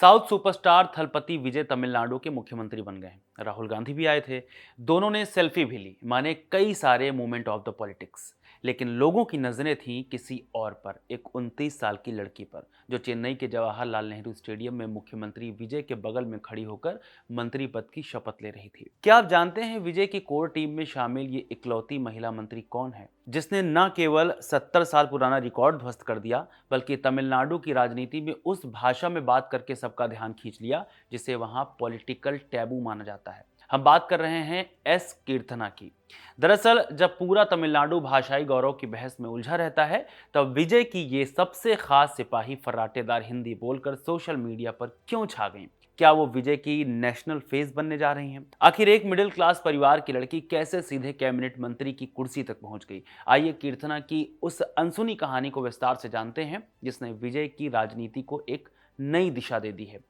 South superstar Thalapathy विजय तमिलनाडु के मुख्यमंत्री बन गए। राहुल गांधी भी आए थे। दोनों ने सेल्फी भी ली, माने कई सारे मोमेंट ऑफ द पॉलिटिक्स। लेकिन लोगों की नजरें थीं किसी और पर, एक 29 साल की लड़की पर, जो चेन्नई के जवाहरलाल नेहरू स्टेडियम में मुख्यमंत्री विजय के बगल में खड़ी होकर मंत्री पद की शपथ ले रही थी। क्या आप जानते हैं विजय की कोर टीम में शामिल ये इकलौती महिला मंत्री कौन है, जिसने न केवल 70 साल पुराना रिकॉर्ड ध्वस्त कर दिया, बल्कि तमिलनाडु की राजनीति में उस भाषा में बात करके सबका ध्यान खींच लिया जिसे वहां पॉलिटिकल टैबू माना जाता है। हम बात कर रहे हैं एस कीर्तना की। दरअसल जब पूरा तमिलनाडु भाषाई गौरव की बहस में उलझा रहता है, तब विजय की ये सबसे खास सिपाही फर्राटेदार हिंदी बोलकर सोशल मीडिया पर क्यों छा गईं? क्या वो विजय की नेशनल फेस बनने जा रही हैं? आखिर एक मिडिल क्लास परिवार की लड़की कैसे सीधे कैबिनेट मंत्री की कुर्सी तक पहुंच गई? आइए कीर्तना की उस अनसुनी कहानी को विस्तार से जानते हैं, जिसने विजय की राजनीति को एक नई दिशा दे दी है।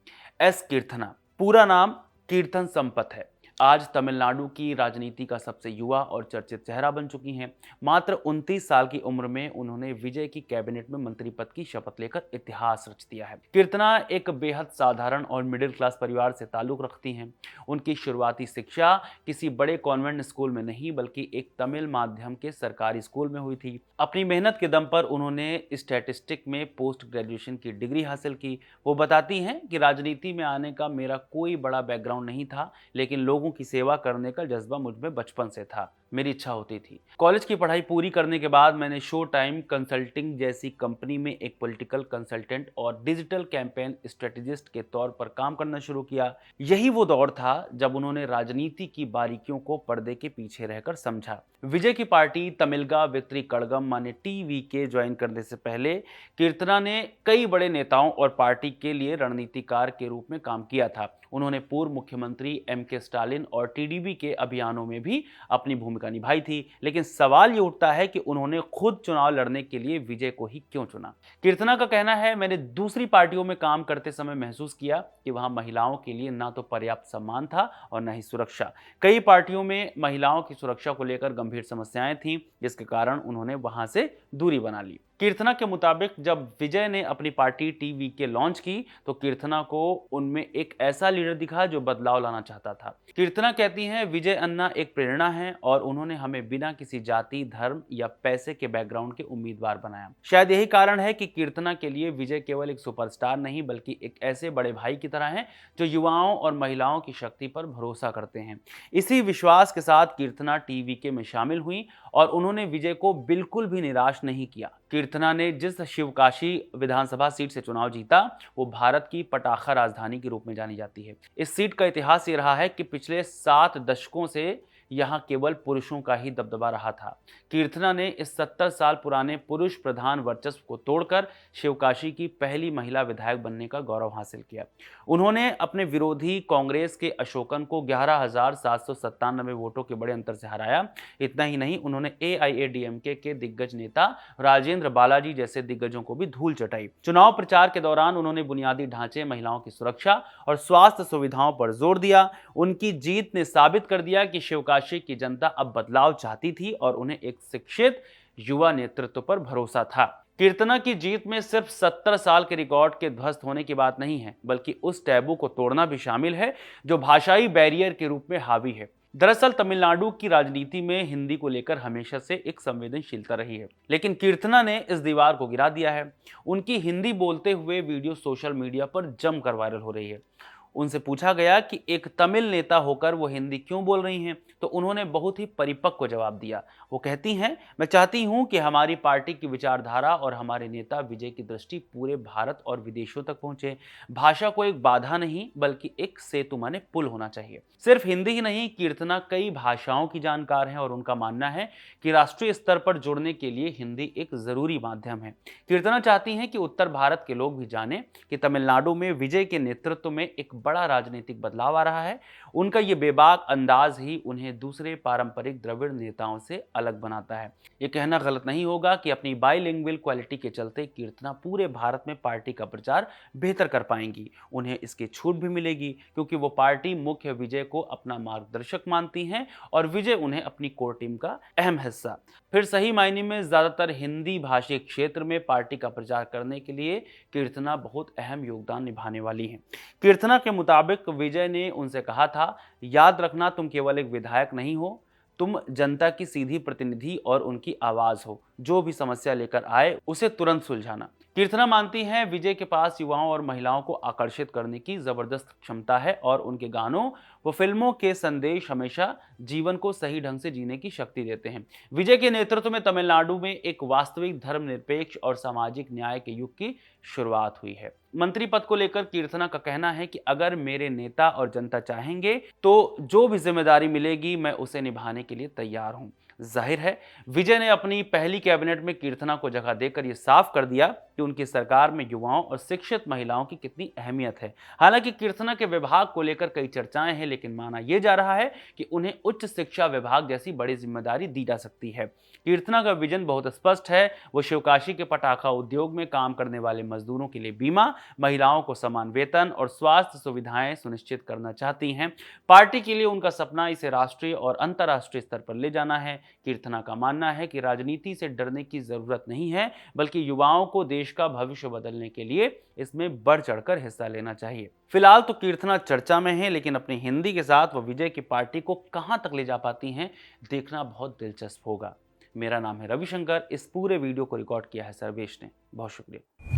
एस कीर्थना, पूरा नाम कीर्तन संपत है। आज तमिलनाडु की राजनीति का सबसे युवा और चर्चित चेहरा बन चुकी हैं। मात्र 29 साल की उम्र में उन्होंने विजय की कैबिनेट में मंत्री पद की शपथ लेकर इतिहास रच दिया है। कीर्तना एक बेहद साधारण और मिडिल क्लास परिवार से ताल्लुक रखती हैं। उनकी शुरुआती शिक्षा किसी बड़े कॉन्वेंट स्कूल में नहीं, बल्कि एक तमिल माध्यम के सरकारी स्कूल में हुई थी। अपनी मेहनत के दम पर उन्होंने स्टैटिस्टिक में पोस्ट ग्रेजुएशन की डिग्री हासिल की। वो बताती हैं कि राजनीति में आने का मेरा कोई बड़ा बैकग्राउंड नहीं था, लेकिन लोगों की सेवा करने का जज्बा मुझ में बचपन से था। मेरी इच्छा होती थी। कॉलेज की पढ़ाई पूरी करने के बाद मैंने शो टाइम कंसल्टिंग जैसी कंपनी में एक पॉलिटिकल कंसल्टेंट और डिजिटल कैंपेन स्ट्रेटेजिस्ट के तौर पर काम करना शुरू किया। यही वो दौर था जब उन्होंने राजनीति की बारीकियों को पर्दे के पीछे रहकर समझा। विजय की पार्टी तमिलगा वित्री कड़गम माने टीवी के ज्वाइन करने से पहले कीर्तना ने कई बड़े नेताओं और पार्टी के लिए रणनीतिकार के रूप में काम किया था। उन्होंने पूर्व मुख्यमंत्री एम.के. स्टालिन और टीडीपी के अभियानों में भी अपनी भूमिका निभाई थी। लेकिन सवाल ये उठता है कि उन्होंने खुद चुनाव लड़ने के लिए विजय को ही क्यों चुना? कीर्तना का कहना है, मैंने दूसरी पार्टियों में काम करते समय महसूस किया कि वहां महिलाओं के लिए ना तो पर्याप्त सम्मान था और न ही सुरक्षा। कई पार्टियों में महिलाओं की सुरक्षा को लेकर गंभीर समस्याएं थीं, जिसके कारण उन्होंने वहां से दूरी बना ली। कीर्तना के मुताबिक जब विजय ने अपनी पार्टी टीवी के लॉन्च की, तो कीर्तना को उनमें एक ऐसा लीडर दिखा जो बदलाव लाना चाहता था। कीर्तना कहती हैं, विजय अन्ना एक प्रेरणा है और उन्होंने हमें बिना किसी जाति, धर्म या पैसे के बैकग्राउंड के उम्मीदवार बनाया। शायद यही कारण है कि कीर्तना के लिए विजय केवल एक सुपरस्टार नहीं, बल्कि एक ऐसे बड़े भाई की तरह हैं जो युवाओं और महिलाओं की शक्ति पर भरोसा करते हैं। इसी विश्वास के साथ कीर्तना टीवी के में शामिल हुई और उन्होंने विजय को बिल्कुल भी निराश नहीं किया। कीर्तना ने जिस शिवकाशी विधानसभा सीट से चुनाव जीता, वो भारत की पटाखा राजधानी के रूप में जानी जाती है। इस सीट का इतिहास ये रहा है कि पिछले 7 दशकों से यहां केवल पुरुषों का ही दबदबा रहा था। कीर्तना ने इस 70 साल पुराने पुरुष प्रधान वर्चस्व को तोड़कर शिवकाशी की पहली महिला विधायक बनने का गौरव हासिल किया। उन्होंने अपने विरोधी कांग्रेस के अशोकन को 11,797 वोटों के बड़े अंतर से हराया। इतना ही नहीं, उन्होंने एआईएडीएमके के दिग्गज नेता राजेंद्र बालाजी जैसे दिग्गजों को भी धूल चटाई। चुनाव प्रचार के दौरान उन्होंने बुनियादी ढांचे, महिलाओं की सुरक्षा और स्वास्थ्य सुविधाओं पर जोर दिया। उनकी जीत ने साबित कर दिया कि शिवकाशी की जनता अब बदलाव चाहती थी और उन्हें एक शिक्षित युवा नेतृत्व पर भरोसा था। कीर्तना की जीत में सिर्फ 70 साल के रिकॉर्ड के ध्वस्त होने की बात नहीं है, बल्कि उस टैबू को तोड़ना भी शामिल है जो भाषाई बैरियर के रूप में हावी है। दरअसल तमिलनाडु की राजनीति में हिंदी को लेकर हमेशा से एक संवेदनशीलता रही है, लेकिन कीर्तना ने इस दीवार को गिरा दिया है। उनकी हिंदी बोलते हुए वीडियो सोशल मीडिया पर जमकर वायरल हो रही है। उनसे पूछा गया कि एक तमिल नेता होकर वो हिंदी क्यों बोल रही हैं, तो उन्होंने बहुत ही परिपक्व जवाब दिया। वो कहती हैं, मैं चाहती हूं कि हमारी पार्टी की विचारधारा और हमारे नेता विजय की दृष्टि पूरे भारत और विदेशों तक पहुंचे। भाषा को एक बाधा नहीं, बल्कि एक सेतु माने पुल होना चाहिए। सिर्फ हिंदी ही नहीं, कीर्तना कई भाषाओं की जानकार हैं और उनका मानना है कि राष्ट्रीय स्तर पर जुड़ने के लिए हिंदी एक जरूरी माध्यम है। कीर्तना चाहती हैं कि उत्तर भारत के लोग भी जानें कि तमिलनाडु में विजय के नेतृत्व में एक बड़ा राजनीतिक बदलाव आ रहा है। उनका ये बेबाक अंदाज ही उन्हें दूसरे पारंपरिक द्रविड़ नेताओं से अलग बनाता है। ये कहना गलत नहीं होगा कि अपनी बाइलिंगुअल क्वालिटी के चलते कीर्तना पूरे भारत में पार्टी का प्रचार बेहतर कर पाएंगी। उन्हें इसकी छूट भी मिलेगी क्योंकि वो पार्टी मुख्य विजय को अपना मार्गदर्शक मानती हैं और विजय उन्हें अपनी कोर टीम का अहम हिस्सा। फिर सही मायने में ज्यादातर हिंदी भाषी क्षेत्र में पार्टी का प्रचार करने के लिए कीर्तना बहुत अहम योगदान निभाने वाली हैं। कीर्तना के मुताबिक विजय ने उनसे कहा था, याद रखना तुम केवल एक विधायक नहीं हो, तुम जनता की सीधी प्रतिनिधि और उनकी आवाज हो। जो भी समस्या लेकर आए उसे तुरंत सुलझाना। कीर्तना मानती हैं विजय के पास युवाओं और महिलाओं को आकर्षित करने की जबरदस्त क्षमता है और उनके गानों व फिल्मों के संदेश हमेशा जीवन को सही ढंग से जीने की शक्ति देते हैं। विजय के नेतृत्व में तमिलनाडु में एक वास्तविक धर्मनिरपेक्ष और सामाजिक न्याय के युग की शुरुआत हुई है। मंत्री पद को लेकर कीर्तना का कहना है कि अगर मेरे नेता और जनता चाहेंगे तो जो भी जिम्मेदारी मिलेगी मैं उसे निभाने के लिए तैयार हूं। जाहिर है विजय ने अपनी पहली कैबिनेट में कीर्तना को जगह देकर यह साफ कर दिया कि उनकी सरकार में युवाओं और शिक्षित महिलाओं की कितनी अहमियत है। हालांकि कीर्तना के विभाग को लेकर कई चर्चाएं हैं, लेकिन माना यह जा रहा है कि उन्हें उच्च शिक्षा विभाग जैसी बड़ी जिम्मेदारी दी जा सकती है। कीर्तना का विजन बहुत स्पष्ट है। वो शिवकाशी के पटाखा उद्योग में काम करने वाले मजदूरों के लिए बीमा, महिलाओं को समान वेतन और स्वास्थ्य सुविधाएं सुनिश्चित करना चाहती हैं। पार्टी के लिए उनका सपना इसे राष्ट्रीय और अंतर्राष्ट्रीय स्तर पर ले जाना है। कीर्तना का मानना है कि राजनीति से डरने की जरूरत नहीं है, बल्कि युवाओं को देश का भविष्य बदलने के लिए इसमें बढ़ चढ़कर हिस्सा लेना चाहिए। फिलहाल तो कीर्तना चर्चा में है, लेकिन अपनी हिंदी के साथ वो विजय की पार्टी को कहां तक ले जा पाती हैं, देखना बहुत दिलचस्प होगा। मेरा नाम है रविशंकर। इस पूरे वीडियो को रिकॉर्ड किया है सर्वेश ने। बहुत शुक्रिया।